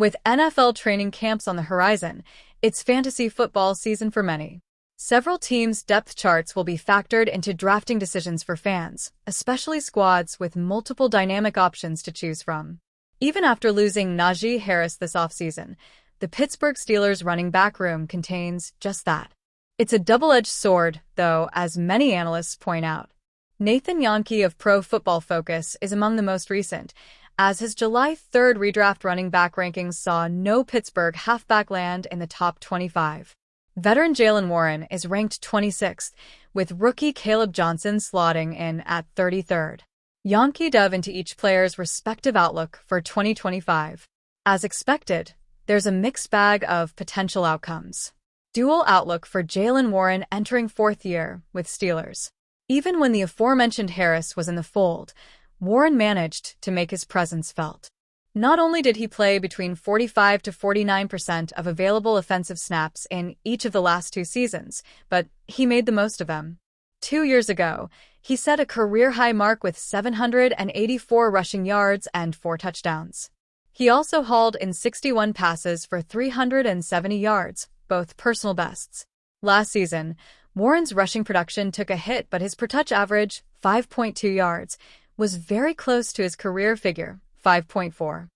With NFL training camps on the horizon, it's fantasy football season for many. Several teams' depth charts will be factored into drafting decisions for fans, especially squads with multiple dynamic options to choose from. Even after losing Najee Harris this offseason, the Pittsburgh Steelers' running back room contains just that. It's a double-edged sword, though, as many analysts point out. Nathan Jahnke of Pro Football Focus is among the most recent, as his July 3rd redraft running back rankings saw no Pittsburgh halfback land in the top 25. Veteran Jaylen Warren is ranked 26th, with rookie Caleb Johnson slotting in at 33rd. Jahnke dove into each player's respective outlook for 2025. As expected, there's a mixed bag of potential outcomes. Dual outlook for Jaylen Warren entering fourth year with Steelers. Even when the aforementioned Harris was in the fold, Warren managed to make his presence felt. Not only did he play between 45 to 49% of available offensive snaps in each of the last two seasons, but he made the most of them. 2 years ago, he set a career-high mark with 784 rushing yards and 4 touchdowns. He also hauled in 61 passes for 370 yards, both personal bests. Last season, Warren's rushing production took a hit, but his per-touch average, 5.2 yards, was very close to his career figure, 5.4.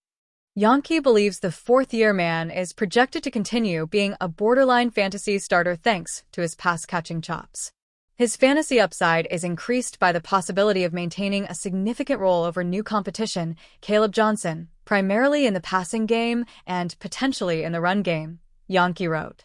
Jahnke believes the fourth-year man is projected to continue being a borderline fantasy starter thanks to his pass-catching chops. His fantasy upside is increased by the possibility of maintaining a significant role over new competition, Caleb Johnson, primarily in the passing game and potentially in the run game, Jahnke wrote.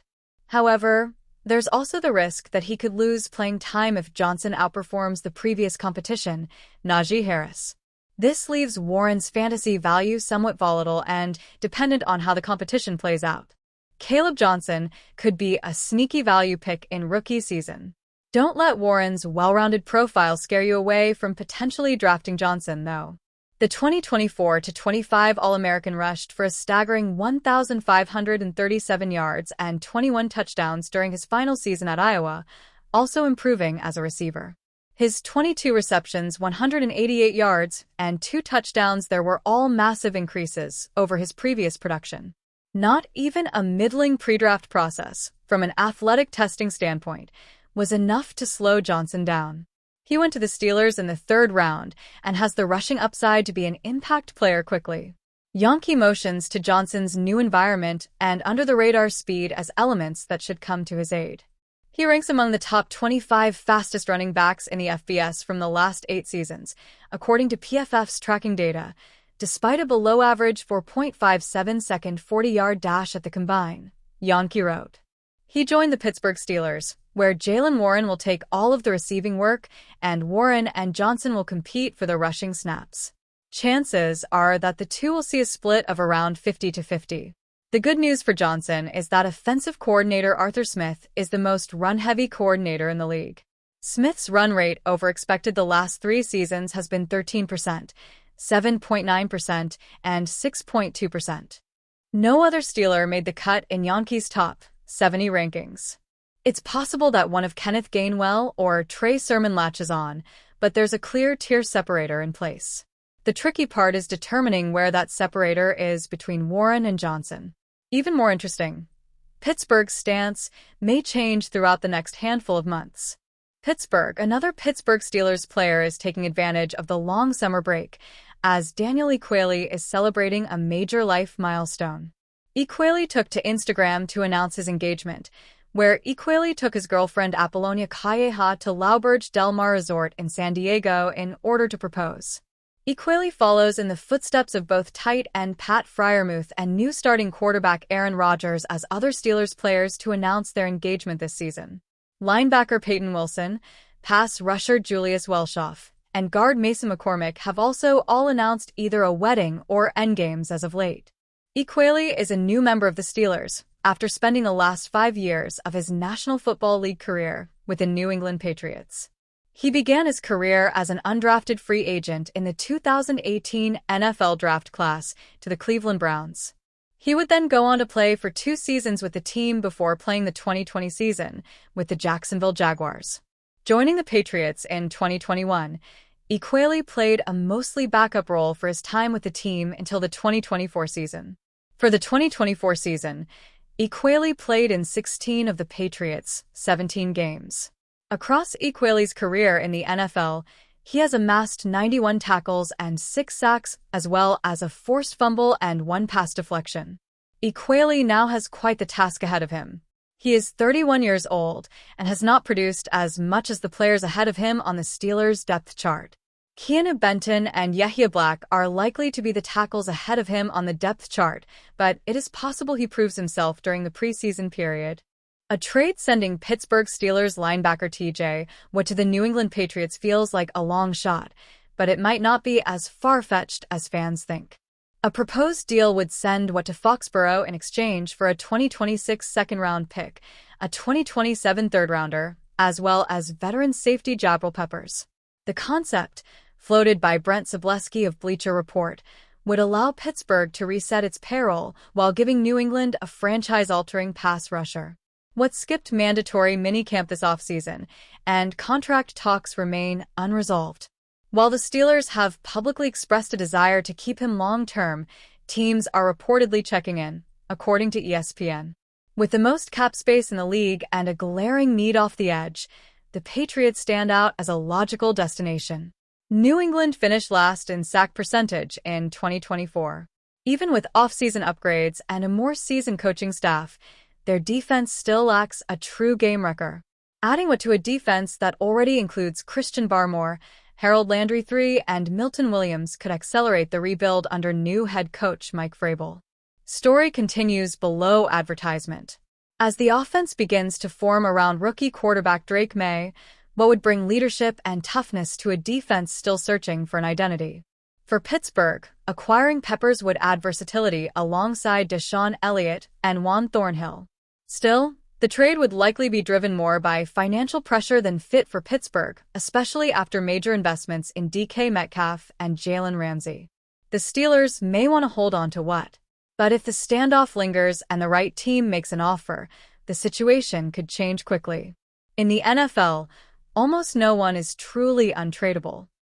However, there's also the risk that he could lose playing time if Johnson outperforms the previous competition, Najee Harris. This leaves Warren's fantasy value somewhat volatile and dependent on how the competition plays out. Caleb Johnson could be a sneaky value pick in rookie season. Don't let Warren's well-rounded profile scare you away from potentially drafting Johnson, though. The 2024-25 All-American rushed for a staggering 1,537 yards and 21 touchdowns during his final season at Iowa, also improving as a receiver. His 22 receptions, 188 yards, and 2 touchdowns there were all massive increases over his previous production. Not even a middling pre-draft process, from an athletic testing standpoint, was enough to slow Johnson down. He went to the Steelers in the 3rd round and has the rushing upside to be an impact player quickly. Jahnke motions to Johnson's new environment and under-the-radar speed as elements that should come to his aid. He ranks among the top 25 fastest running backs in the FBS from the last 8 seasons, according to PFF's tracking data, despite a below-average 4.57-second 40-yard dash at the combine, Jahnke wrote. He joined the Pittsburgh Steelers, where Jaylen Warren will take all of the receiving work and Warren and Johnson will compete for the rushing snaps. Chances are that the two will see a split of around 50-50. The good news for Johnson is that offensive coordinator Arthur Smith is the most run-heavy coordinator in the league. Smith's run rate over expected the last 3 seasons has been 13%, 7.9%, and 6.2%. No other Steeler made the cut in Jahnke's top 70 rankings. It's possible that one of Kenneth Gainwell or Trey Sermon latches on, but there's a clear tier separator in place. The tricky part is determining where that separator is between Warren and Johnson. Even more interesting, Pittsburgh's stance may change throughout the next handful of months. Another Pittsburgh Steelers player is taking advantage of the long summer break, as Daniel Equeli is celebrating a major life milestone. Equeli took to Instagram to announce his engagement, where Equeli took his girlfriend Apollonia Calleja to L'Auberge Del Mar Resort in San Diego in order to propose. Equeli follows in the footsteps of both tight end Pat Freiermuth and new starting quarterback Aaron Rodgers as other Steelers players to announce their engagement this season. Linebacker Peyton Wilson, pass rusher Julius Welshoff, and guard Mason McCormick have also all announced either a wedding or endgames as of late. Equeli is a new member of the Steelers, after spending the last 5 years of his National Football League career with the New England Patriots. He began his career as an undrafted free agent in the 2018 NFL draft class to the Cleveland Browns. He would then go on to play for 2 seasons with the team before playing the 2020 season with the Jacksonville Jaguars. Joining the Patriots in 2021, Equeli played a mostly backup role for his time with the team until the 2024 season. For the 2024 season, Equale played in 16 of the Patriots' 17 games. Across Equale's career in the NFL, he has amassed 91 tackles and 6 sacks, as well as a forced fumble and 1 pass deflection. Equale now has quite the task ahead of him. He is 31 years old and has not produced as much as the players ahead of him on the Steelers' depth chart. Keanu Benton and Yahya Black are likely to be the tackles ahead of him on the depth chart, but it is possible he proves himself during the preseason period. A trade sending Pittsburgh Steelers linebacker T.J. Watt to the New England Patriots feels like a long shot, but it might not be as far-fetched as fans think. A proposed deal would send Watt to Foxborough in exchange for a 2026 second-round pick, a 2027 third-rounder, as well as veteran safety Jabril Peppers. The concept, floated by Brent Sableski of Bleacher Report, would allow Pittsburgh to reset its payroll while giving New England a franchise-altering pass rusher. Watt skipped mandatory minicamp this offseason, and contract talks remain unresolved. While the Steelers have publicly expressed a desire to keep him long-term, teams are reportedly checking in, according to ESPN. With the most cap space in the league and a glaring need off the edge, the Patriots stand out as a logical destination. New England finished last in sack percentage in 2024. Even with off-season upgrades and a more seasoned coaching staff, their defense still lacks a true game wrecker. Adding Watt to a defense that already includes Christian Barmore, Harold Landry III, and Milton Williams could accelerate the rebuild under new head coach Mike Vrabel. Story continues below advertisement. As the offense begins to form around rookie quarterback Drake May, what would bring leadership and toughness to a defense still searching for an identity? For Pittsburgh, acquiring Peppers would add versatility alongside Deshaun Elliott and Juan Thornhill. Still, the trade would likely be driven more by financial pressure than fit for Pittsburgh, especially after major investments in DK Metcalf and Jalen Ramsey. The Steelers may want to hold on to Watt, but if the standoff lingers and the right team makes an offer, the situation could change quickly. In the NFL, almost no one is truly untradeable.